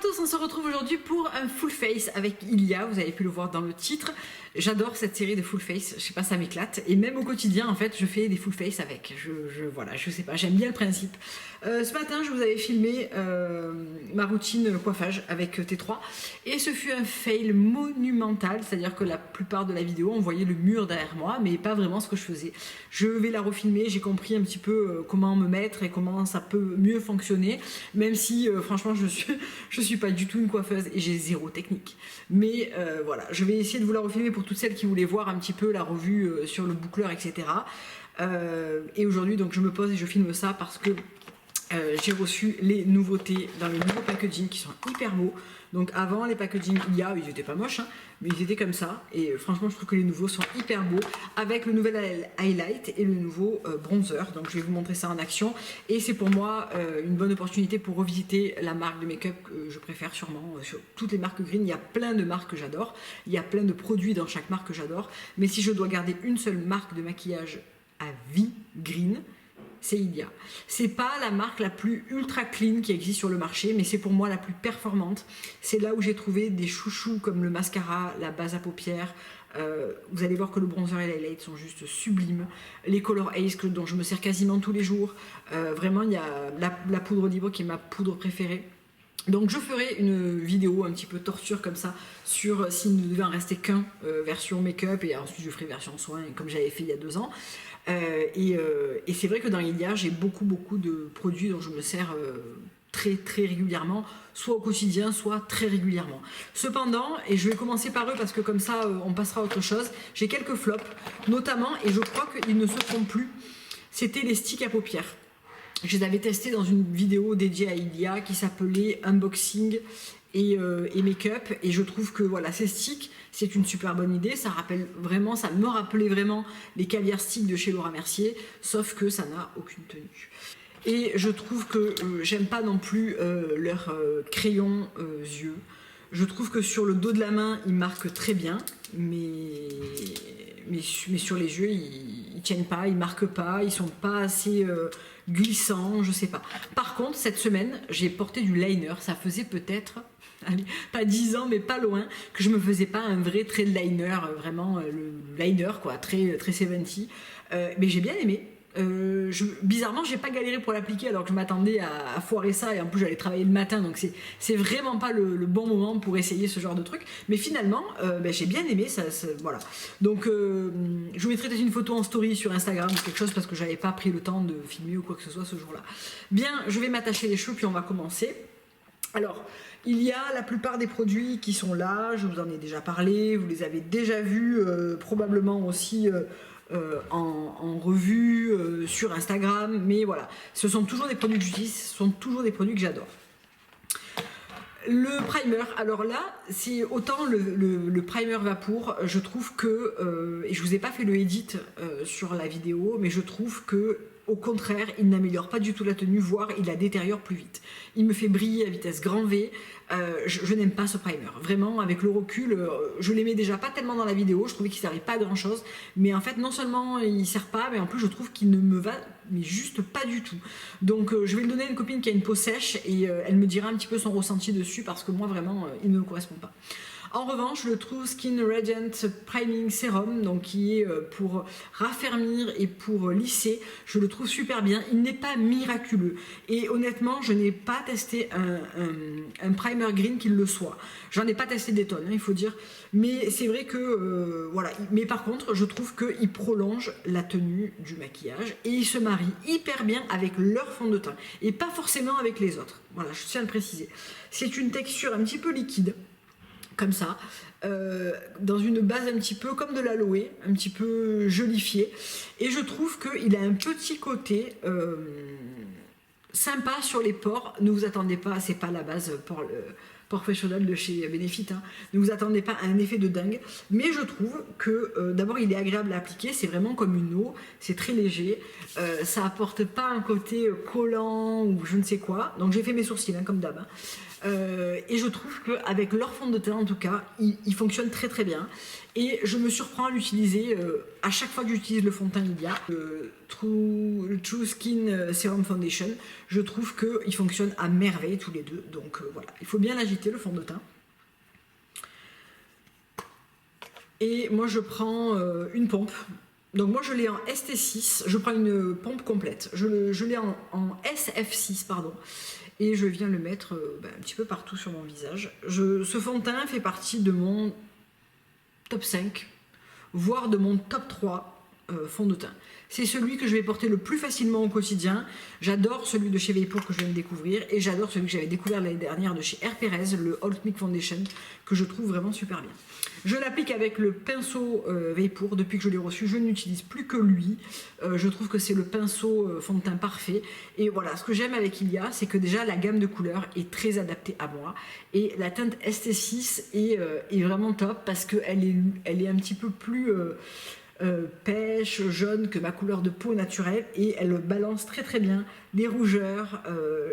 tous, on se retrouve aujourd'hui pour un full face avec Ilia, vous avez pu le voir dans le titre. J'adore cette série de full face, je sais pas, ça m'éclate. Et même au quotidien, en fait, je fais des full face avec. Voilà, je sais pas, j'aime bien le principe. Ce matin, je vous avais filmé ma routine coiffage avec T3. Et ce fut un fail monumental, c'est-à-dire que la plupart de la vidéo, on voyait le mur derrière moi, mais pas vraiment ce que je faisais. Je vais la refilmer, j'ai compris un petit peu comment me mettre et comment ça peut mieux fonctionner, même si, franchement, je suis pas du tout une coiffeuse et j'ai zéro technique. Mais voilà, je vais essayer de vous la refilmer pour toutes celles qui voulaient voir un petit peu la revue sur le boucleur, etc. Et aujourd'hui, donc, je me pose et je filme ça parce que j'ai reçu les nouveautés dans le nouveau packaging qui sont hyper beaux. Donc avant, les packaging IA, ils étaient pas moches, hein, mais ils étaient comme ça. Et franchement, je trouve que les nouveaux sont hyper beaux, avec le nouvel highlight et le nouveau bronzer. Donc je vais vous montrer ça en action. Et c'est pour moi une bonne opportunité pour revisiter la marque de make-up que je préfère sûrement. Sur toutes les marques green, il y a plein de marques que j'adore. Il y a plein de produits dans chaque marque que j'adore. Mais si je dois garder une seule marque de maquillage à vie green, c'est Ilia. C'est pas la marque la plus ultra clean qui existe sur le marché, mais c'est pour moi la plus performante. C'est là où j'ai trouvé des chouchous comme le mascara, la base à paupières. Vous allez voir que le bronzer et l'highlight sont juste sublimes. Les Color Ace dont je me sers quasiment tous les jours. Vraiment, il y a la poudre libre qui est ma poudre préférée. Donc je ferai une vidéo un petit peu torture comme ça sur s'il ne devait en rester qu'un version make-up, et ensuite je ferai version soin comme j'avais fait il y a 2 ans. Et c'est vrai que dans Ilia j'ai beaucoup de produits dont je me sers très régulièrement, soit au quotidien, soit très régulièrement. Cependant, et je vais commencer par eux parce que comme ça on passera à autre chose, j'ai quelques flops, notamment, et je crois qu'ils ne se trompent plus, c'était les sticks à paupières. Je les avais testés dans une vidéo dédiée à Ilia qui s'appelait Unboxing et Make-up, et je trouve que voilà, ces sticks, c'est une super bonne idée. Ça me rappelait vraiment les caviar sticks de chez Laura Mercier, sauf que ça n'a aucune tenue. Et je trouve que j'aime pas non plus leur crayon yeux. Je trouve que sur le dos de la main, ils marquent très bien, mais sur les yeux, ils tiennent pas, ils marquent pas, ils sont pas assez glissants, je sais pas. Par contre, cette semaine, j'ai porté du liner. Ça faisait peut-être, pas 10 ans, mais pas loin, que je me faisais pas un vrai trait de liner, vraiment le liner, quoi, très 70. Mais j'ai bien aimé. Bizarrement, j'ai pas galéré pour l'appliquer alors que je m'attendais à foirer ça, et en plus j'allais travailler le matin, donc c'est vraiment pas le bon moment pour essayer ce genre de truc. Mais finalement, j'ai bien aimé ça, voilà. Donc je vous mettrai peut-être une photo en story sur Instagram ou quelque chose parce que j'avais pas pris le temps de filmer ou quoi que ce soit ce jour-là. Bien, je vais m'attacher les cheveux puis on va commencer. Alors, il y a la plupart des produits qui sont là, je vous en ai déjà parlé, vous les avez déjà vus, probablement aussi en revue, sur Instagram, mais voilà, ce sont toujours des produits que j'utilise, ce sont toujours des produits que j'adore. Le primer, alors là, c'est autant le primer Vapour, je trouve que, et je vous ai pas fait le edit sur la vidéo, mais je trouve que au contraire, il n'améliore pas du tout la tenue, voire il la détériore plus vite. Il me fait briller à vitesse grand V. Je n'aime pas ce primer. Vraiment, avec le recul, je l'aimais déjà pas tellement dans la vidéo. Je trouvais qu'il ne servait pas à grand chose. Mais en fait, non seulement il ne sert pas, mais en plus, je trouve qu'il ne me va mais juste pas du tout. Donc, je vais le donner à une copine qui a une peau sèche et elle me dira un petit peu son ressenti dessus parce que moi, vraiment, il ne me correspond pas. En revanche, le True Skin Radiant Priming Serum, donc qui est pour raffermir et pour lisser, je le trouve super bien. Il n'est pas miraculeux. Et honnêtement, je n'ai pas testé un primer green qui le soit. J'en ai pas testé des tonnes, hein, il faut dire. Mais c'est vrai que, voilà. Mais par contre, je trouve qu'il prolonge la tenue du maquillage et il se marie hyper bien avec leur fond de teint et pas forcément avec les autres. Voilà, je tiens à le préciser. C'est une texture un petit peu liquide, comme ça, dans une base un petit peu comme de l'aloe, un petit peu jolifiée, et je trouve qu'il a un petit côté sympa sur les pores. Ne vous attendez pas, c'est pas la base pour le Professional de chez Benefit, hein. Ne vous attendez pas à un effet de dingue, mais je trouve que d'abord il est agréable à appliquer, c'est vraiment comme une eau, c'est très léger, ça apporte pas un côté collant ou je ne sais quoi. Donc j'ai fait mes sourcils, hein, comme d'hab, hein. Et je trouve qu'avec leur fond de teint en tout cas, il fonctionne très bien. Et je me surprends à l'utiliser à chaque fois que j'utilise le fond de teint Ilia, le True Skin Serum Foundation. Je trouve qu'ils fonctionnent à merveille tous les deux. Donc voilà, il faut bien l'agiter le fond de teint. Et moi je prends une pompe. Donc moi je l'ai en ST6, je prends une pompe complète. Je l'ai en SF6, pardon. Et je viens le mettre un petit peu partout sur mon visage. Ce fond de teint fait partie de mon top 5, voire de mon top 3 fond de teint. C'est celui que je vais porter le plus facilement au quotidien. J'adore celui de chez Vapor que je viens de découvrir, et j'adore celui que j'avais découvert l'année dernière de chez R. Perez, le Ultimate Foundation, que je trouve vraiment super bien. Je l'applique avec le pinceau Vapor. Depuis que je l'ai reçu, je n'utilise plus que lui. Je trouve que c'est le pinceau fond de teint parfait. Et voilà, ce que j'aime avec Ilia, c'est que déjà la gamme de couleurs est très adaptée à moi. Et la teinte ST6 est vraiment top parce qu'elle est un petit peu plus pêche, jaune que ma couleur de peau naturelle, et elle balance très très bien les rougeurs,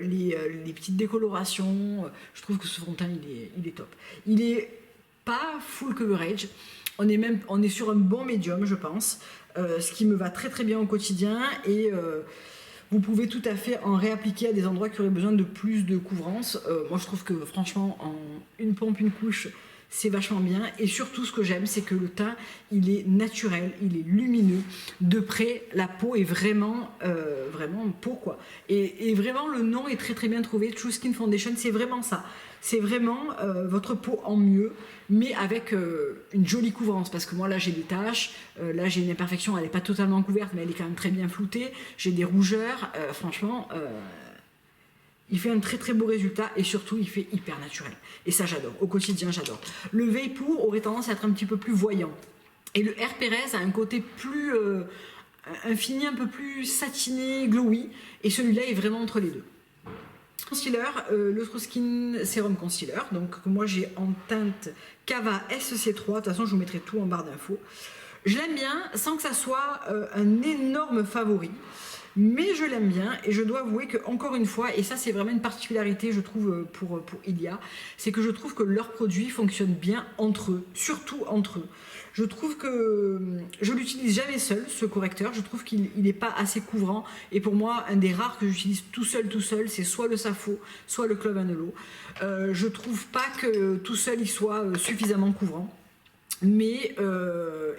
les petites décolorations. Je trouve que ce fond de teint il est top. Il est pas full coverage, on est sur un bon médium, je pense, ce qui me va très très bien au quotidien, et vous pouvez tout à fait en réappliquer à des endroits qui auraient besoin de plus de couvrance. Moi je trouve que franchement en une pompe, une couche, c'est vachement bien. Et surtout ce que j'aime, c'est que le teint il est naturel, il est lumineux, de près la peau est vraiment peau quoi, et vraiment le nom est très très bien trouvé. True Skin Foundation, c'est vraiment ça, c'est vraiment votre peau en mieux, mais avec une jolie couvrance, parce que moi là j'ai des taches, là j'ai une imperfection, elle n'est pas totalement couverte mais elle est quand même très bien floutée, j'ai des rougeurs, franchement il fait un très très beau résultat, et surtout il fait hyper naturel, et ça j'adore, au quotidien j'adore. Le Vapor aurait tendance à être un petit peu plus voyant, et le R. Perez a un côté plus un fini un peu plus satiné, glowy, et celui-là est vraiment entre les deux. Concealer, le True Skin Serum Concealer, donc que moi j'ai en teinte Cava SC3, de toute façon je vous mettrai tout en barre d'infos. Je l'aime bien sans que ça soit un énorme favori, mais je l'aime bien, et je dois avouer que encore une fois, et ça c'est vraiment une particularité je trouve pour Ilia, c'est que je trouve que leurs produits fonctionnent bien entre eux, surtout entre eux. Je trouve que je l'utilise jamais seul, ce correcteur. Je trouve qu'il n'est pas assez couvrant, et pour moi un des rares que j'utilise tout seul, c'est soit le Safo, soit le Clove and Hollow. Je trouve pas que tout seul il soit suffisamment couvrant, mais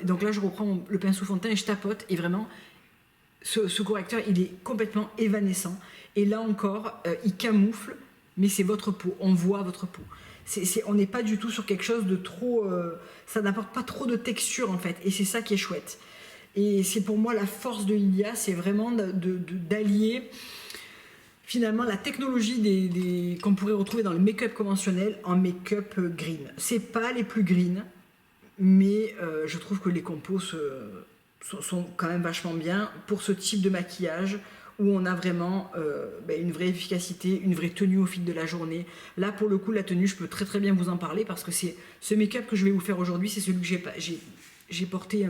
donc là je reprends le pinceau fond de teint et je tapote, et vraiment ce correcteur il est complètement évanescent, et là encore il camoufle, mais c'est votre peau, on voit votre peau. On n'est pas du tout sur quelque chose de trop... ça n'apporte pas trop de texture en fait, et c'est ça qui est chouette. Et c'est pour moi la force de Ilia, c'est vraiment d'allier finalement la technologie qu'on pourrait retrouver dans le make-up conventionnel en make-up green. C'est pas les plus green, mais je trouve que les compos sont quand même vachement bien pour ce type de maquillage, où on a vraiment une vraie efficacité, une vraie tenue au fil de la journée. Là, pour le coup, la tenue, je peux très très bien vous en parler, parce que c'est ce make-up que je vais vous faire aujourd'hui, c'est celui que j'ai porté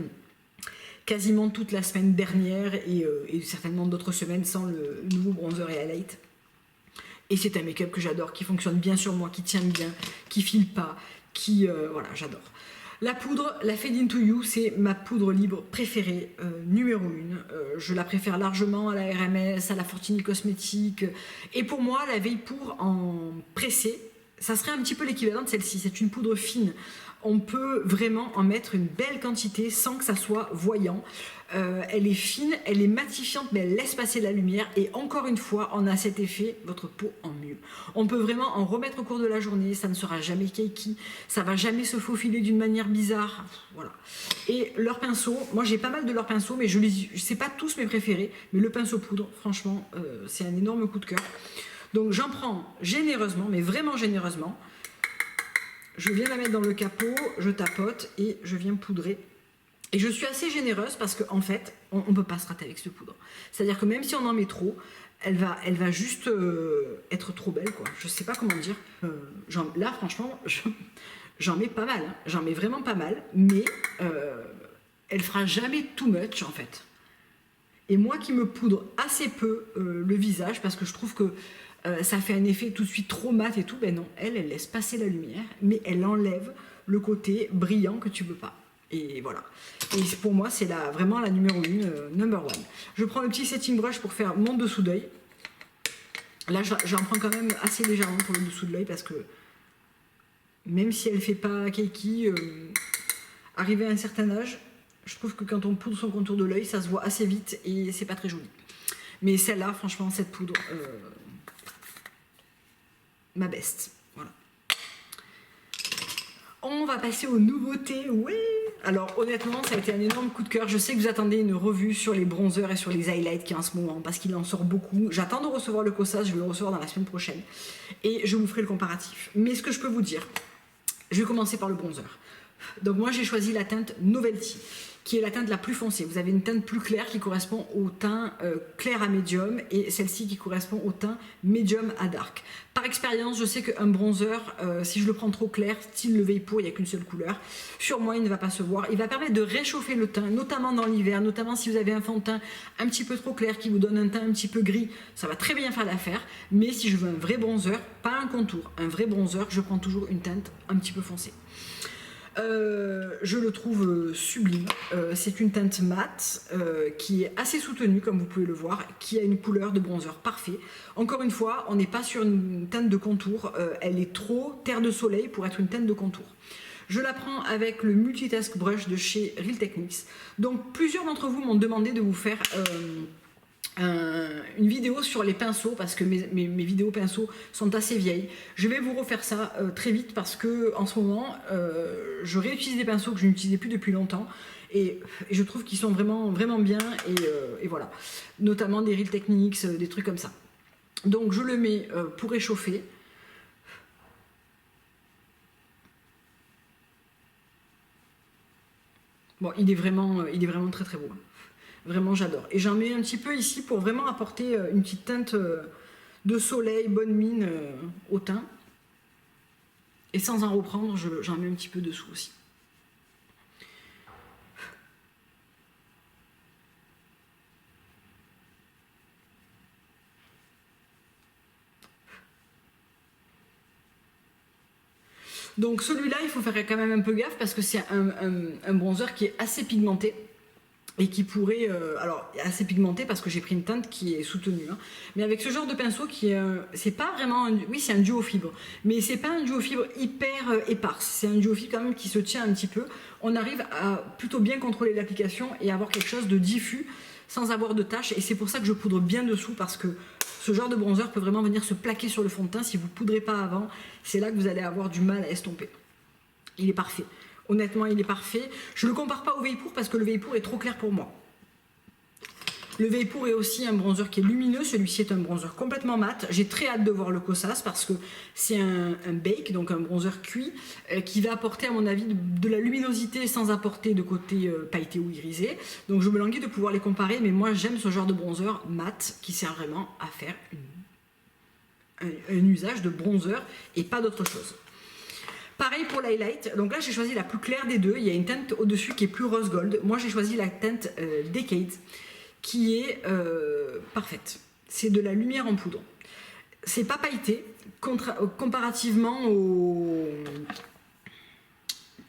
quasiment toute la semaine dernière, et certainement d'autres semaines sans le nouveau bronzer et highlight. Et c'est un make-up que j'adore, qui fonctionne bien sur moi, qui tient bien, qui file pas, voilà, j'adore. La poudre, la Fade Into You, c'est ma poudre libre préférée, numéro 1. Je la préfère largement à la RMS, à la Fortini Cosmétique. Et pour moi, la Vapor en pressé, ça serait un petit peu l'équivalent de celle-ci. C'est une poudre fine. On peut vraiment en mettre une belle quantité sans que ça soit voyant. Elle est fine, elle est matifiante, mais elle laisse passer la lumière, et encore une fois on a cet effet votre peau en mieux. On peut vraiment en remettre au cours de la journée, ça ne sera jamais cakey, ça va jamais se faufiler d'une manière bizarre, voilà. Et leurs pinceaux, moi j'ai pas mal de leurs pinceaux, mais je sais pas tous mes préférés, mais le pinceau poudre, franchement c'est un énorme coup de cœur. Donc j'en prends généreusement, mais vraiment généreusement. Je viens la mettre dans le capot, je tapote et je viens poudrer. Et je suis assez généreuse parce qu'en fait, on ne peut pas se rater avec cette poudre. C'est-à-dire que même si on en met trop, elle va juste être trop belle, quoi. Je sais pas comment dire. Là, franchement, j'en mets pas mal. Hein. J'en mets vraiment pas mal, mais elle fera jamais too much, en fait. Et moi qui me poudre assez peu le visage, parce que je trouve que ça fait un effet tout de suite trop mat et tout, ben non, elle laisse passer la lumière, mais elle enlève le côté brillant que tu veux pas. Et voilà. Et pour moi, c'est vraiment la numéro 1, number 1. Je prends le petit setting brush pour faire mon dessous d'œil. Là, j'en prends quand même assez légèrement pour le dessous de l'œil parce que même si elle ne fait pas kiki, arrivé à un certain âge, je trouve que quand on poudre son contour de l'œil, ça se voit assez vite et c'est pas très joli. Mais celle-là, franchement, cette poudre, ma best. Voilà. On va passer aux nouveautés. Ouais. Alors honnêtement, ça a été un énorme coup de cœur. Je sais que vous attendez une revue sur les bronzers et sur les highlights qui en ce moment, parce qu'il en sort beaucoup. J'attends de recevoir le Cosas, je vais le recevoir dans la semaine prochaine. Et je vous ferai le comparatif. Mais ce que je peux vous dire, je vais commencer par le bronzer. Donc moi j'ai choisi la teinte Novelty, qui est la teinte la plus foncée. Vous avez une teinte plus claire qui correspond au teint clair à médium et celle-ci qui correspond au teint médium à dark. Par expérience, je sais qu'un bronzer, si je le prends trop clair, style le Vapor, il n'y a qu'une seule couleur, sur moi il ne va pas se voir. Il va permettre de réchauffer le teint, notamment dans l'hiver, notamment si vous avez un fond de teint un petit peu trop clair qui vous donne un teint un petit peu gris, ça va très bien faire l'affaire. Mais si je veux un vrai bronzer, pas un contour, un vrai bronzer, je prends toujours une teinte un petit peu foncée. Je le trouve sublime. C'est une teinte mate qui est assez soutenue comme vous pouvez le voir, qui a une couleur de bronzer parfait. Encore une fois, on n'est pas sur une teinte de contour, elle est trop terre de soleil pour être une teinte de contour. Je la prends avec le Multitask Brush de chez Real Techniques. Donc plusieurs d'entre vous m'ont demandé de vous faire une vidéo sur les pinceaux parce que mes vidéos pinceaux sont assez vieilles. Je vais vous refaire ça très vite parce que en ce moment je réutilise des pinceaux que je n'utilisais plus depuis longtemps et je trouve qu'ils sont vraiment bien et voilà, notamment des Real Techniques, des trucs comme ça. Donc je le mets pour réchauffer. Bon, il est vraiment très très beau. Vraiment, j'adore. Et j'en mets un petit peu ici pour vraiment apporter une petite teinte de soleil, bonne mine au teint. Et sans en reprendre, j'en mets un petit peu dessous aussi. Donc celui-là, il faut faire quand même un peu gaffe parce que c'est un bronzer qui est assez pigmenté. Et qui pourrait, alors assez pigmenté parce que j'ai pris une teinte qui est soutenue, hein. Mais avec ce genre de pinceau qui est, c'est pas vraiment, oui c'est un duo fibre, mais c'est pas un duo fibre hyper éparse, c'est un duo fibre quand même qui se tient un petit peu. On arrive à plutôt bien contrôler l'application et avoir quelque chose de diffus sans avoir de taches et c'est pour ça que je poudre bien dessous parce que ce genre de bronzer peut vraiment venir se plaquer sur le fond de teint si vous poudrez pas avant, c'est là que vous allez avoir du mal à estomper. Il est parfait. Honnêtement, il est parfait. Je ne le compare pas au Vapor parce que le Vapor est trop clair pour moi. Le Vapor est aussi un bronzer qui est lumineux. Celui-ci est un bronzer complètement mat. J'ai très hâte de voir le Cosas parce que c'est un bake, donc un bronzer cuit, qui va apporter, à mon avis, de la luminosité sans apporter de côté pailleté ou irisé. Donc je me languis de pouvoir les comparer, mais moi j'aime ce genre de bronzer mat qui sert vraiment à faire un usage de bronzer et pas d'autre chose. Pareil pour l'highlight, donc là j'ai choisi la plus claire des deux, il y a une teinte au-dessus qui est plus rose gold, moi j'ai choisi la teinte Decade qui est parfaite, c'est de la lumière en poudre. C'est pas pailleté, comparativement aux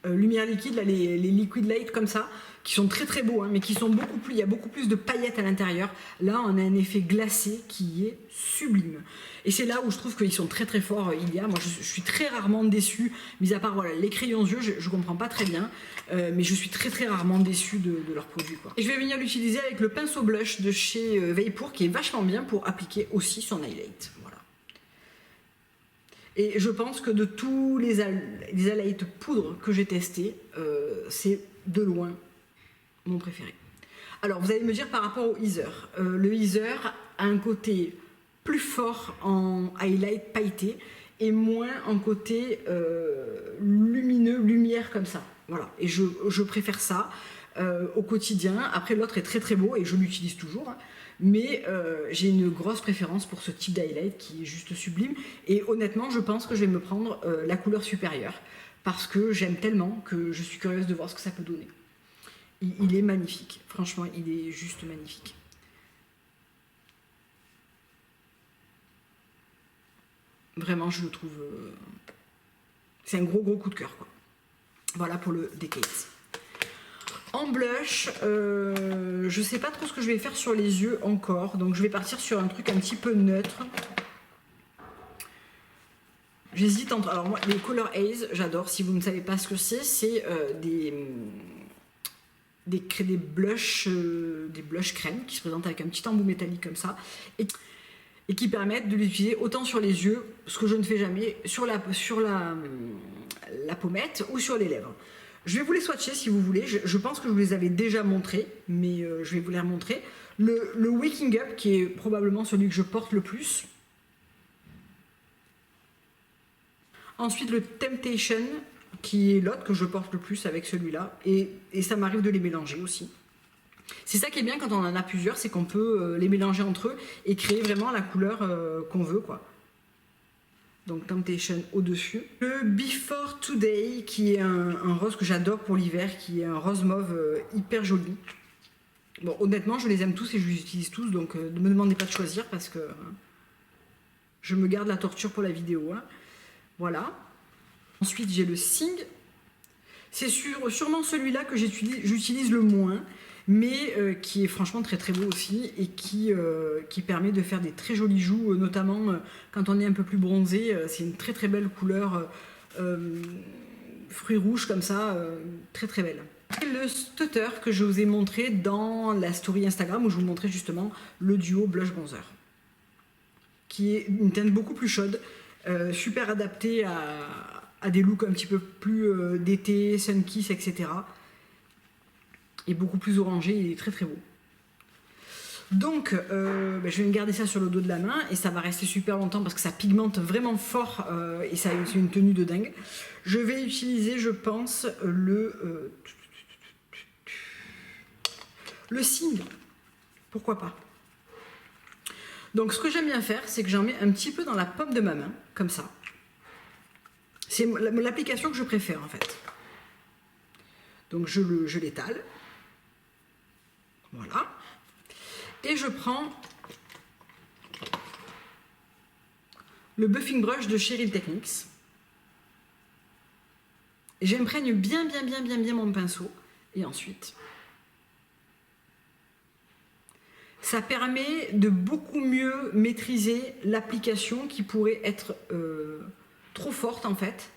lumières liquides, là, les liquid light comme ça, qui sont très très beaux, hein, mais qui sont beaucoup plus, il y a beaucoup plus de paillettes à l'intérieur. Là, on a un effet glacé qui est sublime. Et c'est là où je trouve qu'ils sont très très forts, Ilia. Moi, je suis très rarement déçue, mis à part voilà, les crayons yeux, je comprends pas très bien, mais je suis très très rarement déçue de leurs produits, quoi. Et je vais venir l'utiliser avec le pinceau blush de chez Vapor, qui est vachement bien pour appliquer aussi son highlight. Voilà. Et je pense que de tous les highlights poudre que j'ai testés, c'est de loin mon préféré. Alors vous allez me dire par rapport au Easer, le Easer a un côté plus fort en highlight pailleté et moins en côté lumineux, lumière comme ça. Voilà, et je préfère ça au quotidien. Après l'autre est très très beau et je l'utilise toujours, hein. Mais j'ai une grosse préférence pour ce type d'highlight qui est juste sublime et honnêtement je pense que je vais me prendre la couleur supérieure parce que j'aime tellement que je suis curieuse de voir ce que ça peut donner. Il est magnifique, franchement, il est juste magnifique. Vraiment, je le trouve... c'est un gros coup de cœur, quoi. Voilà pour le Decade. En blush, je sais pas trop ce que je vais faire sur les yeux encore, donc je vais partir sur un truc un petit peu neutre. J'hésite entre... Alors moi, les Color Haze, j'adore. Si vous ne savez pas ce que c'est des blushs crème qui se présentent avec un petit embout métallique comme ça et qui permettent de l'utiliser autant sur les yeux, ce que je ne fais jamais, sur la pommette ou sur les lèvres. Je vais vous les swatcher si vous voulez. Je pense que je vous les avais déjà montrés, mais je vais vous les remontrer. Le Waking Up, qui est probablement celui que je porte le plus. Ensuite, le Temptation, qui est l'autre que je porte le plus avec celui-là. Et ça m'arrive de les mélanger aussi. C'est ça qui est bien quand on en a plusieurs, c'est qu'on peut les mélanger entre eux et créer vraiment la couleur qu'on veut, quoi. Donc Temptation au-dessus. Le Before Today, qui est un rose que j'adore pour l'hiver, qui est un rose mauve hyper joli. Bon, honnêtement, je les aime tous et je les utilise tous, donc ne me demandez pas de choisir parce que je me garde la torture pour la vidéo. Hein. Voilà. Ensuite, j'ai le Sing. C'est sûrement celui-là que j'utilise le moins, mais qui est franchement très très beau aussi et qui permet de faire des très jolies joues, notamment quand on est un peu plus bronzé. C'est une très très belle couleur, fruits rouges comme ça, très très belle. Et le Stutter que je vous ai montré dans la story Instagram où je vous montrais justement le duo blush bronzer, qui est une teinte beaucoup plus chaude, super adaptée à des looks un petit peu plus d'été, sun kiss, etc. Et beaucoup plus orangé, il est très très beau. Donc je vais me garder ça sur le dos de la main et ça va rester super longtemps parce que ça pigmente vraiment fort et ça a une tenue de dingue. Je vais utiliser, je pense, le Sing. Pourquoi pas. Donc ce que j'aime bien faire, c'est que j'en mets un petit peu dans la paume de ma main, comme ça. C'est l'application que je préfère en fait. Donc je l'étale. Voilà. Et je prends le Buffing Brush de Cheryl Techniques. Et j'imprègne bien mon pinceau. Et ensuite, ça permet de beaucoup mieux maîtriser l'application qui pourrait être trop forte en fait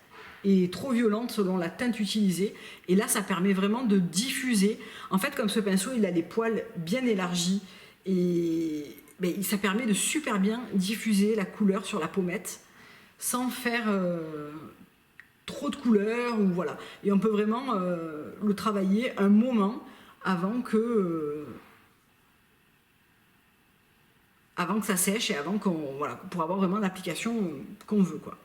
et trop violente selon la teinte utilisée. Et là, ça permet vraiment de diffuser. En fait, comme ce pinceau, il a les poils bien élargis et ça permet de super bien diffuser la couleur sur la pommette sans faire trop de couleur ou voilà. Et on peut vraiment le travailler un moment avant que ça sèche et avant qu'on voilà, pour avoir vraiment l'application qu'on veut quoi.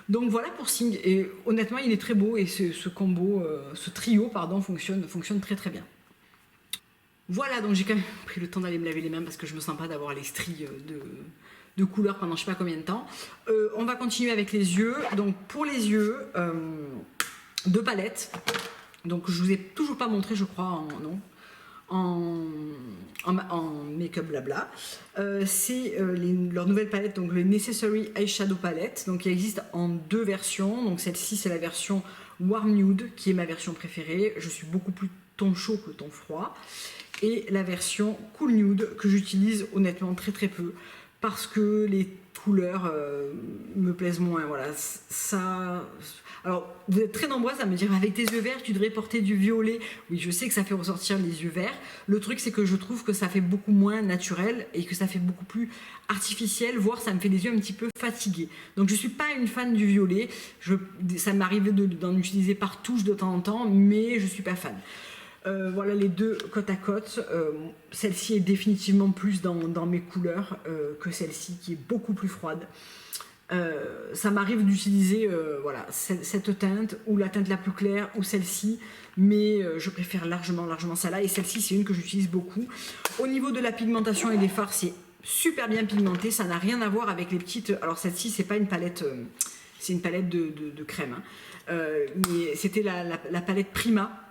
Donc voilà pour Sing, et honnêtement il est très beau et ce combo, ce trio pardon, fonctionne très très bien. Voilà, donc j'ai quand même pris le temps d'aller me laver les mains parce que je me sens pas d'avoir les stries de couleur pendant je sais pas combien de temps. On va continuer avec les yeux. Donc pour les yeux, deux palettes. Donc je vous ai toujours pas montré je crois en make-up blabla. C'est leur nouvelle palette, donc le Necessary Eyeshadow Palette. Donc il existe en deux versions. Donc celle-ci c'est la version Warm Nude qui est ma version préférée. Je suis beaucoup plus ton chaud que ton froid. Et la version Cool Nude que j'utilise honnêtement très très peu parce que les couleurs me plaisent moins. Voilà, ça. Alors, vous êtes très nombreuses à me dire avec tes yeux verts, tu devrais porter du violet. Oui, je sais que ça fait ressortir les yeux verts. Le truc, c'est que je trouve que ça fait beaucoup moins naturel et que ça fait beaucoup plus artificiel, voire ça me fait les yeux un petit peu fatigués. Donc, je ne suis pas une fan du violet. Ça m'arrive d'en utiliser par touche de temps en temps, mais je ne suis pas fan. Voilà les deux côte à côte. Celle-ci est définitivement plus dans mes couleurs que celle-ci qui est beaucoup plus froide. Ça m'arrive d'utiliser voilà, cette teinte ou la teinte la plus claire ou celle-ci, mais je préfère largement celle-là et celle-ci c'est une que j'utilise beaucoup. Au niveau de la pigmentation et des fards, c'est super bien pigmenté, ça n'a rien à voir avec les petites. Alors celle-ci c'est pas une palette, c'est une palette de crème, hein. Mais c'était la palette Prima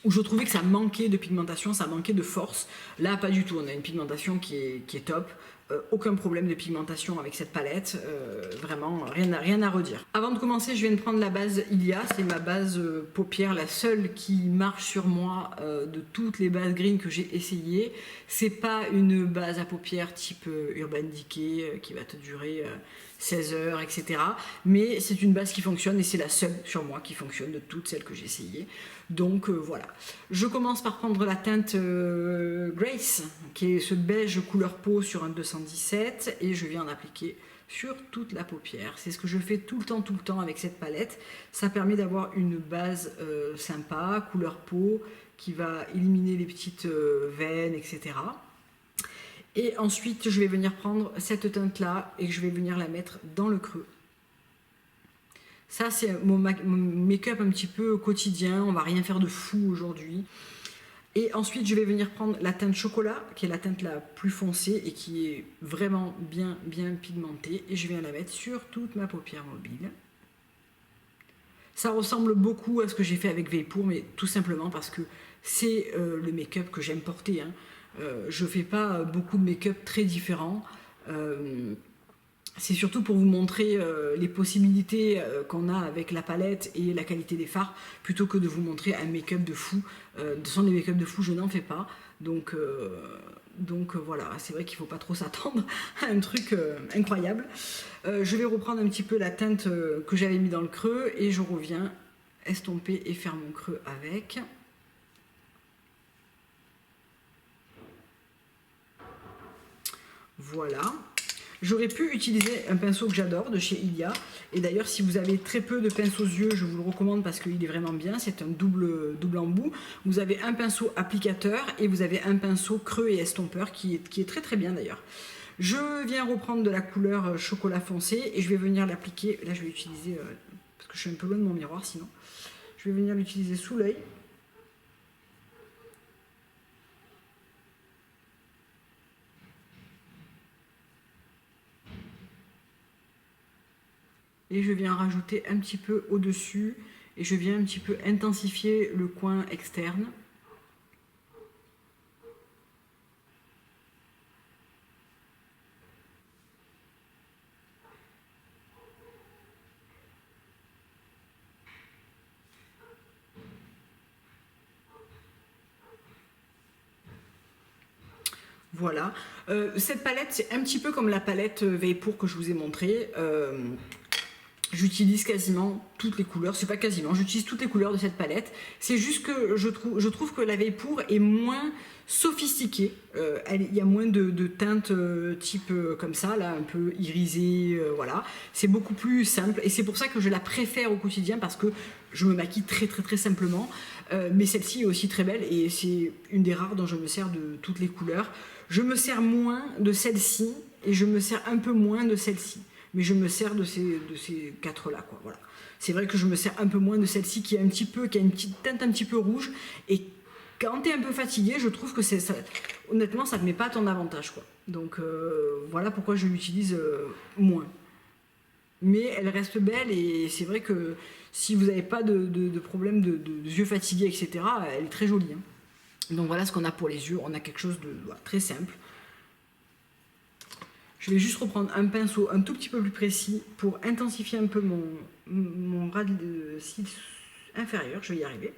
où je trouvais que ça manquait de pigmentation, ça manquait de force. Là pas du tout, on a une pigmentation qui est top. aucun problème de pigmentation avec cette palette, vraiment rien à redire. Avant de commencer, je viens de prendre la base Ilia, c'est ma base paupière, la seule qui marche sur moi de toutes les bases green que j'ai essayées. C'est pas une base à paupières type Urban Decay qui va te durer 16 heures, etc. Mais c'est une base qui fonctionne et c'est la seule sur moi qui fonctionne de toutes celles que j'ai essayées. Donc voilà. Je commence par prendre la teinte Grace, qui est ce beige couleur peau sur un 217, et je viens en appliquer sur toute la paupière. C'est ce que je fais tout le temps avec cette palette. Ça permet d'avoir une base sympa, couleur peau, qui va éliminer les petites veines, etc. Et ensuite, je vais venir prendre cette teinte-là et je vais venir la mettre dans le creux. Ça, c'est mon make-up un petit peu quotidien. On va rien faire de fou aujourd'hui. Et ensuite, je vais venir prendre la teinte chocolat, qui est la teinte la plus foncée et qui est vraiment bien pigmentée. Et je viens la mettre sur toute ma paupière mobile. Ça ressemble beaucoup à ce que j'ai fait avec Vapeur, mais tout simplement parce que c'est le make-up que j'aime porter. Je ne fais pas beaucoup de make-up très différents. C'est surtout pour vous montrer les possibilités qu'on a avec la palette et la qualité des fards, plutôt que de vous montrer un make-up de fou. Ce sont des make-up de fou, je n'en fais pas. Donc voilà, c'est vrai qu'il ne faut pas trop s'attendre à un truc incroyable. Je vais reprendre un petit peu la teinte que j'avais mis dans le creux et je reviens estomper et faire mon creux avec. Voilà. J'aurais pu utiliser un pinceau que j'adore de chez Ilia. Et d'ailleurs, si vous avez très peu de pinceaux yeux, je vous le recommande parce qu'il est vraiment bien. C'est un double embout. Vous avez un pinceau applicateur et vous avez un pinceau creux et estompeur qui est très bien d'ailleurs. Je viens reprendre de la couleur chocolat foncé et je vais venir l'appliquer. Là, je vais utiliser, parce que je suis un peu loin de mon miroir sinon. Je vais venir l'utiliser sous l'œil. Et je viens rajouter un petit peu au-dessus et je viens un petit peu intensifier le coin externe. Voilà. Cette palette, c'est un petit peu comme la palette Vapeur que je vous ai montrée. J'utilise quasiment toutes les couleurs, c'est pas quasiment, j'utilise toutes les couleurs de cette palette. C'est juste que je trouve que la Vapeur est moins sophistiquée. Il y a moins de teintes type comme ça, là, un peu irisée, voilà. C'est beaucoup plus simple et c'est pour ça que je la préfère au quotidien parce que je me maquille très simplement. Mais celle-ci est aussi très belle et c'est une des rares dont je me sers de toutes les couleurs. Je me sers moins de celle-ci et je me sers un peu moins de celle-ci. Mais je me sers de ces quatre-là, quoi. Voilà. C'est vrai que je me sers un peu moins de celle-ci qui a une petite teinte un petit peu rouge. Et quand tu es un peu fatigué, je trouve que honnêtement, ça ne te met pas à ton avantage, quoi. Donc voilà pourquoi je l'utilise moins. Mais elle reste belle et c'est vrai que si vous n'avez pas de problème de yeux fatigués, etc., elle est très jolie. Donc voilà ce qu'on a pour les yeux. On a quelque chose de très simple. Je vais juste reprendre un pinceau un tout petit peu plus précis pour intensifier un peu mon ras de cils inférieur. Je vais y arriver.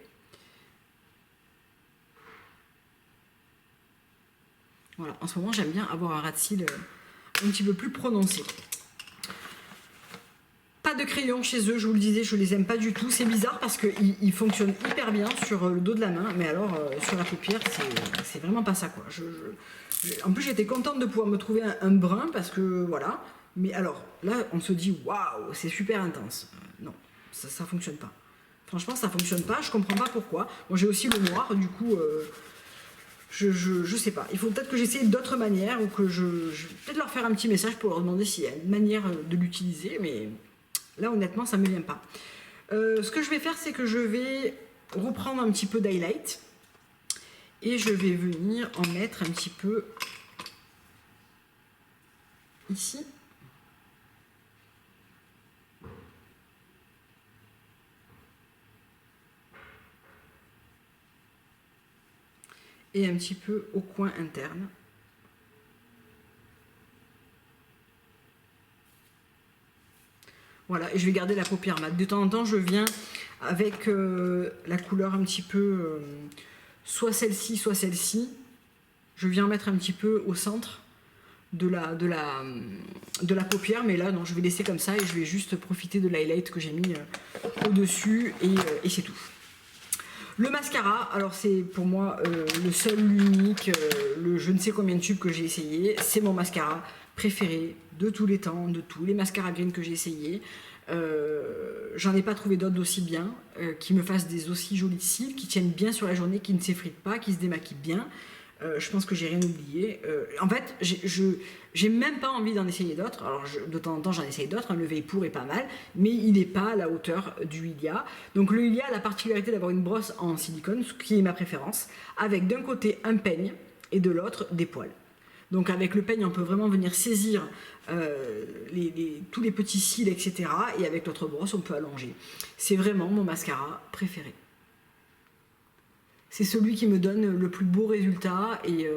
Voilà, en ce moment j'aime bien avoir un ras de cils un petit peu plus prononcé. Pas de crayon chez eux, je vous le disais, je les aime pas du tout. C'est bizarre parce qu'ils fonctionnent hyper bien sur le dos de la main, mais alors sur la paupière, c'est vraiment pas ça, quoi. En plus, j'étais contente de pouvoir me trouver un brun parce que voilà. Mais alors là, on se dit waouh, c'est super intense. Non, ça fonctionne pas. Franchement, ça fonctionne pas. Je comprends pas pourquoi. Bon, j'ai aussi le noir, du coup, je sais pas. Il faut peut-être que j'essaye d'autres manières ou que je vais peut-être leur faire un petit message pour leur demander s'il y a une manière de l'utiliser, mais là, honnêtement, ça me vient pas. Ce que je vais faire, c'est que je vais reprendre un petit peu d'highlight. Et je vais venir en mettre un petit peu ici. Et un petit peu au coin interne. Voilà, et je vais garder la paupière mat. De temps en temps, je viens avec la couleur un petit peu, soit celle-ci, soit celle-ci. Je viens mettre un petit peu au centre de la paupière, mais là, non, je vais laisser comme ça et je vais juste profiter de l'highlight que j'ai mis au-dessus et c'est tout. Le mascara, alors c'est pour moi le seul, l'unique, le je ne sais combien de tubes que j'ai essayé. C'est mon mascara préféré de tous les temps, de tous les mascaras green que j'ai essayé. J'en ai pas trouvé d'autres d'aussi bien, qui me fassent des aussi jolis cils, qui tiennent bien sur la journée, qui ne s'effritent pas, qui se démaquillent bien. Je pense que j'ai rien oublié. En fait, j'ai même pas envie d'en essayer d'autres. Alors, de temps en temps, j'en essaye d'autres. Le Vapeur est pas mal, mais il n'est pas à la hauteur du Ilia. Donc, le Ilia a la particularité d'avoir une brosse en silicone, ce qui est ma préférence, avec d'un côté un peigne et de l'autre des poils. Donc, avec le peigne, on peut vraiment venir saisir tous les petits cils, etc. Et avec l'autre brosse, on peut allonger. C'est vraiment mon mascara préféré. C'est celui qui me donne le plus beau résultat et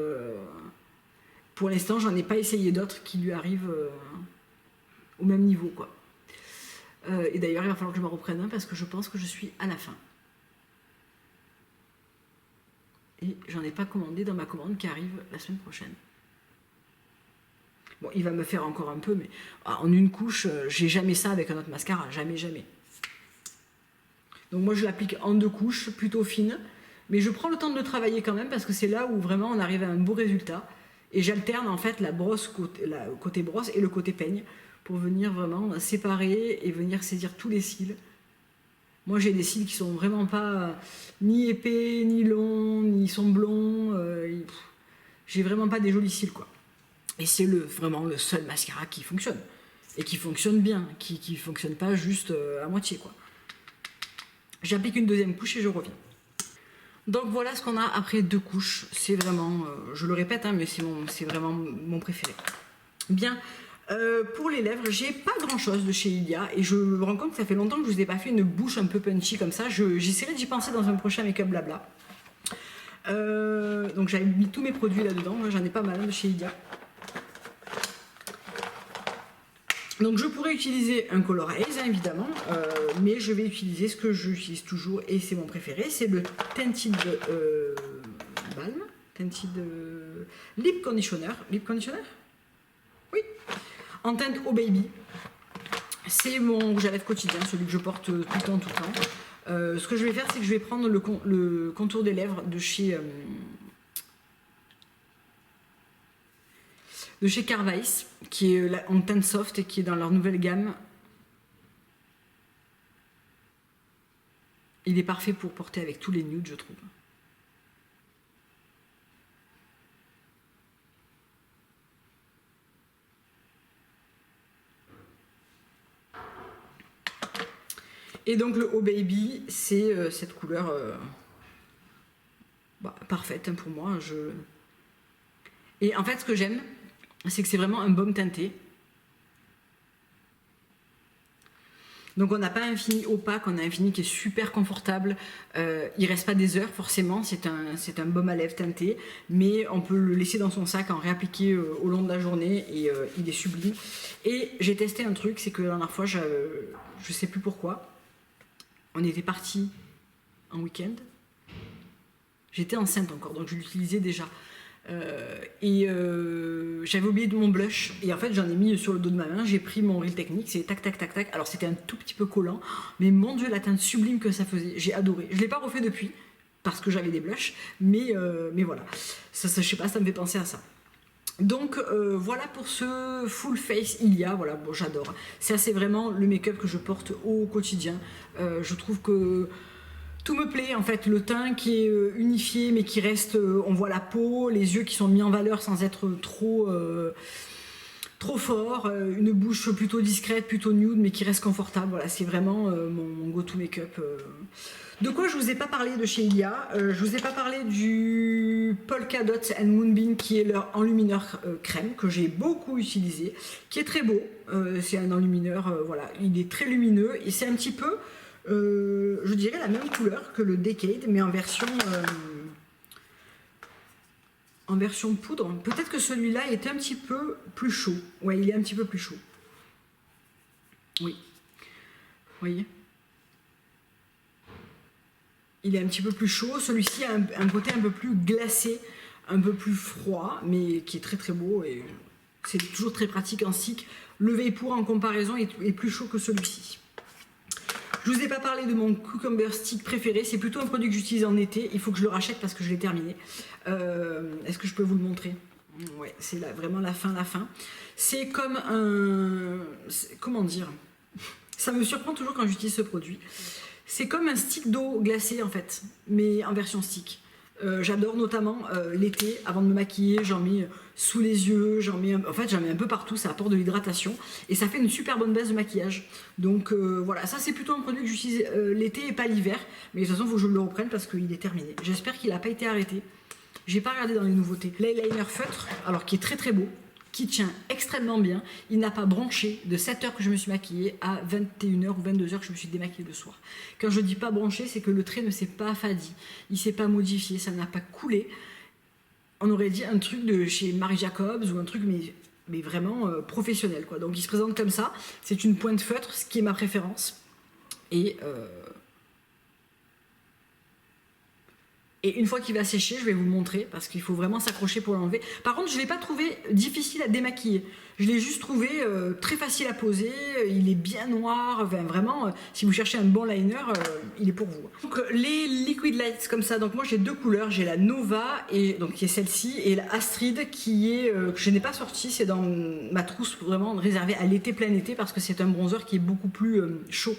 pour l'instant, j'en ai pas essayé d'autres qui lui arrivent au même niveau, quoi. Et d'ailleurs, il va falloir que je me reprenne un parce que je pense que je suis à la fin. Et j'en ai pas commandé dans ma commande qui arrive la semaine prochaine. Bon, il va me faire encore un peu, mais en une couche, j'ai jamais ça avec un autre mascara, jamais, jamais. Donc moi, je l'applique en 2 couches, plutôt fines. Mais je prends le temps de le travailler quand même parce que c'est là où vraiment on arrive à un beau résultat. Et j'alterne en fait la brosse côté brosse et le côté peigne pour venir vraiment séparer et venir saisir tous les cils. Moi j'ai des cils qui sont vraiment pas ni épais, ni longs, ni ils sont blonds. J'ai vraiment pas des jolis cils, quoi. Et c'est vraiment le seul mascara qui fonctionne. Et qui fonctionne bien, qui fonctionne pas juste à moitié, quoi. J'applique une deuxième couche et je reviens. Donc voilà ce qu'on a après 2 couches. C'est vraiment, je le répète, hein, mais c'est vraiment mon préféré. Bien, pour les lèvres, j'ai pas grand chose de chez Ilia et je me rends compte que ça fait longtemps que je vous ai pas fait une bouche un peu punchy comme ça. J'essaierai d'y penser dans un prochain make-up blabla. Donc j'avais mis tous mes produits là-dedans, j'en ai pas mal de chez Ilia. Donc je pourrais utiliser un Color Haze, hein, évidemment, mais je vais utiliser ce que j'utilise toujours et c'est mon préféré, c'est le Tinted Balm, Tinted Lip Conditioner. Lip Conditioner? Oui, en teinte Oh Baby. C'est mon rouge à lèvres quotidien, celui que je porte tout le temps, ce que je vais faire, c'est que je vais prendre le contour des lèvres de chez Carvice, qui est en teinte soft et qui est dans leur nouvelle gamme. Il est parfait pour porter avec tous les nudes, je trouve. Et donc le Oh Baby, c'est cette couleur parfaite, hein, pour moi. Et en fait, ce que j'aime, c'est que c'est vraiment un baume teinté. Donc on n'a pas un fini opaque, on a un fini qui est super confortable. Il reste pas des heures forcément, c'est un baume à lèvres teinté, mais on peut le laisser dans son sac, en réappliquer au long de la journée et il est sublime. Et j'ai testé un truc, c'est que la dernière fois, je sais plus pourquoi, on était parti en week-end. J'étais enceinte encore, donc je l'utilisais déjà. J'avais oublié de mon blush et en fait j'en ai mis sur le dos de ma main, j'ai pris mon Real Techniques, c'est tac tac tac tac, alors c'était un tout petit peu collant, mais mon dieu la teinte sublime que ça faisait, j'ai adoré. Je l'ai pas refait depuis parce que j'avais des blushs, mais voilà, ça, je sais pas, ça me fait penser à ça. Donc voilà pour ce full face Ilia, voilà, bon, j'adore. Ça c'est vraiment le make-up que je porte au quotidien. Je trouve que tout me plaît, en fait, le teint qui est unifié mais qui reste, on voit la peau, les yeux qui sont mis en valeur sans être trop fort, une bouche plutôt discrète, plutôt nude mais qui reste confortable. Voilà, c'est vraiment mon go-to make-up. De quoi je vous ai pas parlé de chez Ilia, je vous ai pas parlé du Polka Dots and Moonbeam qui est leur enlumineur crème que j'ai beaucoup utilisé, qui est très beau. C'est un enlumineur, voilà, il est très lumineux et c'est un petit peu, je dirais, la même couleur que le Decade, mais en version poudre. Peut-être que celui-là est un petit peu plus chaud. Ouais, il est un petit peu plus chaud. Oui. voyez, il est un petit peu plus chaud. Celui-ci a un côté un peu plus glacé, un peu plus froid, mais qui est très très beau et c'est toujours très pratique en stick. Le Vapor en comparaison est plus chaud que celui-ci. Je vous ai pas parlé de mon Cucumber Stick préféré, c'est plutôt un produit que j'utilise en été. Il faut que je le rachète parce que je l'ai terminé. Est-ce que je peux vous le montrer? Ouais, c'est vraiment la fin. C'est comme un... Comment dire? Ça me surprend toujours quand j'utilise ce produit. C'est comme un stick d'eau glacée en fait, mais en version stick. J'adore notamment l'été, avant de me maquiller, j'en mets sous les yeux, j'en mets un peu partout, ça apporte de l'hydratation et ça fait une super bonne base de maquillage. Donc voilà, ça c'est plutôt un produit que j'utilise l'été et pas l'hiver, mais de toute façon il faut que je le reprenne parce qu'il est terminé. J'espère qu'il n'a pas été arrêté. J'ai pas regardé dans les nouveautés. L'eyeliner feutre, alors qui est très très beau, qui tient extrêmement bien. Il n'a pas branché de 7h que je me suis maquillée à 21h ou 22h que je me suis démaquillée le soir. Quand je dis pas branché, c'est que le trait ne s'est pas affadi, il s'est pas modifié, ça n'a pas coulé. On aurait dit un truc de chez Marie Jacobs ou un truc mais vraiment professionnel quoi. Donc il se présente comme ça, c'est une pointe feutre, ce qui est ma préférence. Et une fois qu'il va sécher, je vais vous le montrer parce qu'il faut vraiment s'accrocher pour l'enlever. Par contre, je ne l'ai pas trouvé difficile à démaquiller. Je l'ai juste trouvé très facile à poser. Il est bien noir. Enfin, vraiment, si vous cherchez un bon liner, il est pour vous. Donc, les Liquid Lights comme ça. Donc, moi, j'ai deux couleurs. J'ai la Nova, donc, qui est celle-ci, et la Astrid, qui est que je n'ai pas sorti. C'est dans ma trousse vraiment réservée à l'été, plein été, parce que c'est un bronzer qui est beaucoup plus chaud.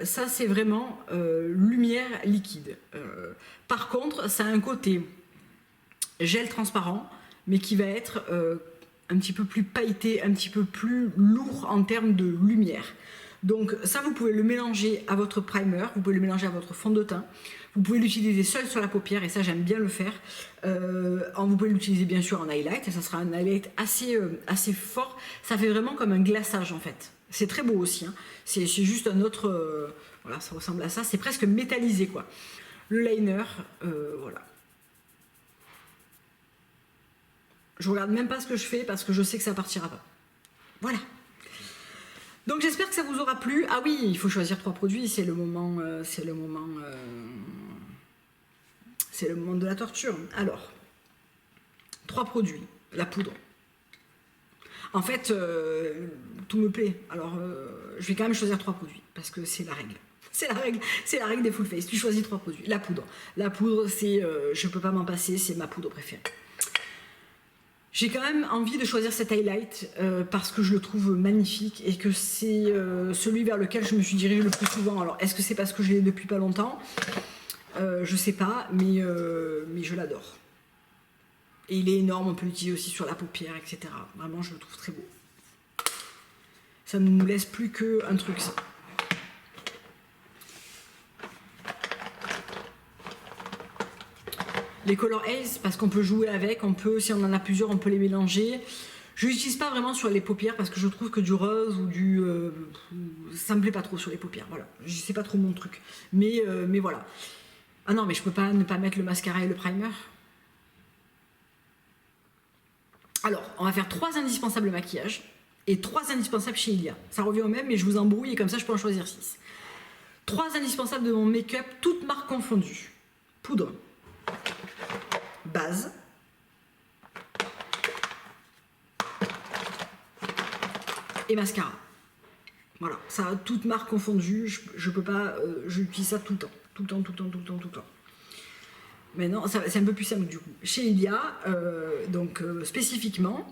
Ça c'est vraiment lumière liquide. Par contre ça a un côté gel transparent mais qui va être un petit peu plus pailleté, un petit peu plus lourd en termes de lumière. Donc ça vous pouvez le mélanger à votre primer, vous pouvez le mélanger à votre fond de teint, vous pouvez l'utiliser seul sur la paupière et ça j'aime bien le faire. Vous pouvez l'utiliser bien sûr en highlight et ça sera un highlight assez fort, ça fait vraiment comme un glaçage en fait. C'est très beau aussi, hein. C'est juste un autre... voilà, ça ressemble à ça, c'est presque métallisé quoi. Le liner, voilà. Je regarde même pas ce que je fais parce que je sais que ça partira pas. Voilà. Donc j'espère que ça vous aura plu. Ah oui, il faut choisir 3 produits, c'est le moment de la torture. Alors, 3 produits, la poudre. En fait, tout me plaît. Alors, je vais quand même choisir 3 produits parce que c'est la règle. C'est la règle des full face. Tu choisis 3 produits. La poudre. La poudre, c'est, je peux pas m'en passer, c'est ma poudre préférée. J'ai quand même envie de choisir cet highlight parce que je le trouve magnifique et que c'est celui vers lequel je me suis dirigée le plus souvent. Alors, est-ce que c'est parce que je l'ai depuis pas longtemps? Je sais pas, mais je l'adore. Et il est énorme, on peut l'utiliser aussi sur la paupière, etc. Vraiment, je le trouve très beau. Ça ne nous laisse plus qu'un truc, ça. Les Color Haze, parce qu'on peut jouer avec, on peut, si on en a plusieurs, on peut les mélanger. Je l'utilise pas vraiment sur les paupières parce que je trouve que du rose ou du... ça me plaît pas trop sur les paupières, voilà. C'est pas trop mon truc. Mais voilà. Ah non, mais je peux pas ne pas mettre le mascara et le primer. Alors, on va faire 3 indispensables maquillage et 3 indispensables chez Ilia. Ça revient au même, mais je vous embrouille et comme ça, je peux en choisir 6. 3 indispensables de mon make-up, toutes marques confondues. Poudre, base, et mascara. Voilà, ça, toutes marques confondues, je peux pas, j'utilise ça tout le temps. Tout le temps. Maintenant, c'est un peu plus simple du coup. Chez Ilia, spécifiquement,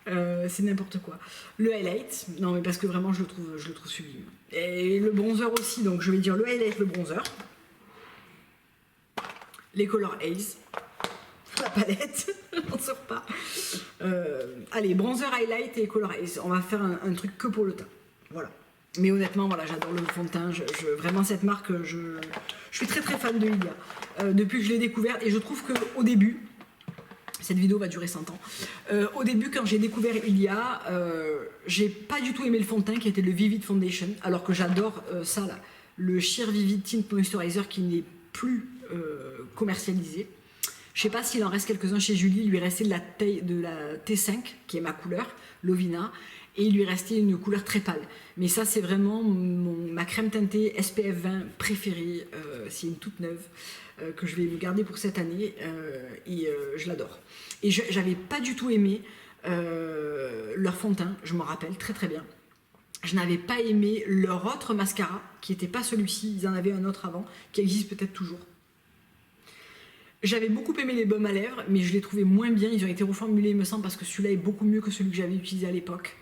c'est n'importe quoi. Le highlight, non mais parce que vraiment je le trouve sublime. Et le bronzer aussi, donc je vais dire le highlight, le bronzer. Les Color Haze, la palette, on sort pas. Allez, bronzer, highlight et Color Haze. On va faire un truc que pour le teint. Voilà. Mais honnêtement, voilà, j'adore le fond de teint. Vraiment, cette marque, je suis très très fan de Ilia. Depuis que je l'ai découverte, et je trouve qu'au début, cette vidéo va durer 100 ans. Au début, quand j'ai découvert Ilia, j'ai pas du tout aimé le fond de teint qui était le Vivid Foundation, alors que j'adore ça là, le Sheer Vivid Tint Moisturizer qui n'est plus commercialisé. Je sais pas s'il en reste quelques-uns chez Julie, il lui restait de la T5, qui est ma couleur, Lovina, et il lui restait une couleur très pâle. Mais ça, c'est vraiment ma crème teintée SPF 20 préférée, c'est une toute neuve, que je vais me garder pour cette année, et je l'adore. Et j'avais pas du tout aimé leur fond de teint, je m'en rappelle très très bien. Je n'avais pas aimé leur autre mascara, qui n'était pas celui-ci, ils en avaient un autre avant, qui existe peut-être toujours. J'avais beaucoup aimé les baumes à lèvres, mais je les trouvais moins bien, ils ont été reformulés, il me semble, parce que celui-là est beaucoup mieux que celui que j'avais utilisé à l'époque.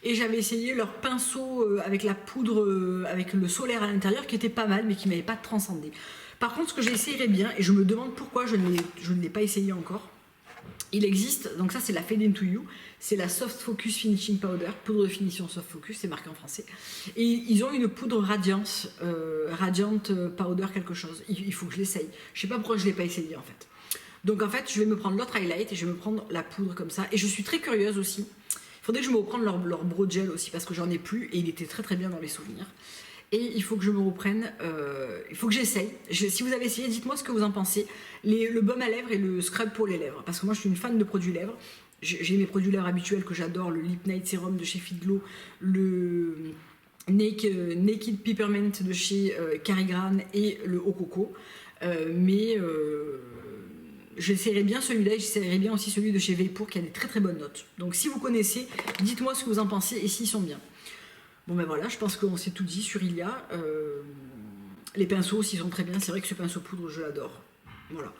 Et j'avais essayé leur pinceau avec la poudre, avec le solaire à l'intérieur, qui était pas mal, mais qui ne m'avait pas transcendé. Par contre, ce que j'essayerais bien, et je me demande pourquoi je ne l'ai pas essayé encore, il existe, donc ça c'est la Fade Into You, c'est la Soft Focus Finishing Powder, poudre de finition Soft Focus, c'est marqué en français. Et ils ont une poudre Radiance, Radiant Powder quelque chose, il faut que je l'essaye. Je sais pas pourquoi je ne l'ai pas essayé en fait. Donc en fait, je vais me prendre l'autre highlight et je vais me prendre la poudre comme ça. Et je suis très curieuse aussi, il faudrait que je me reprenne leur Brow Gel aussi, parce que j'en ai plus et il était très très bien dans mes souvenirs. Et il faut que je me reprenne, il faut que j'essaye. Si vous avez essayé, dites-moi ce que vous en pensez. Le baume à lèvres et le scrub pour les lèvres. Parce que moi, je suis une fan de produits lèvres. J'ai mes produits lèvres habituels que j'adore. Le Lip Night Serum de chez Fitglow. Le Naked Peppermint de chez Carigran et le Haut Coco. J'essaierai bien celui-là et j'essaierai bien aussi celui de chez Vapor qui a des très très bonnes notes. Donc si vous connaissez, dites-moi ce que vous en pensez et s'ils sont bien. Bon ben voilà, je pense qu'on s'est tout dit sur Ilia. Les pinceaux aussi sont très bien. C'est vrai que ce pinceau poudre, je l'adore. Voilà.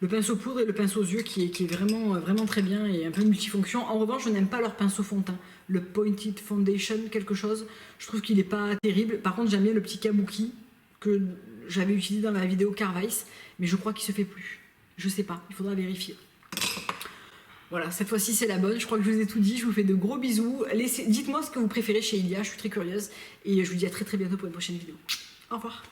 Le pinceau poudre et le pinceau aux yeux qui est vraiment, vraiment très bien et un peu multifonction. En revanche, je n'aime pas leur pinceau fond de teint. Le Pointed Foundation quelque chose. Je trouve qu'il n'est pas terrible. Par contre, j'aime bien le petit kabuki que j'avais utilisé dans ma vidéo Carvice. Mais je crois qu'il se fait plus. Je sais pas, il faudra vérifier. Voilà, cette fois-ci c'est la bonne, je crois que je vous ai tout dit, je vous fais de gros bisous. Dites-moi ce que vous préférez chez Ilia, je suis très curieuse. Et je vous dis à très très bientôt pour une prochaine vidéo. Au revoir.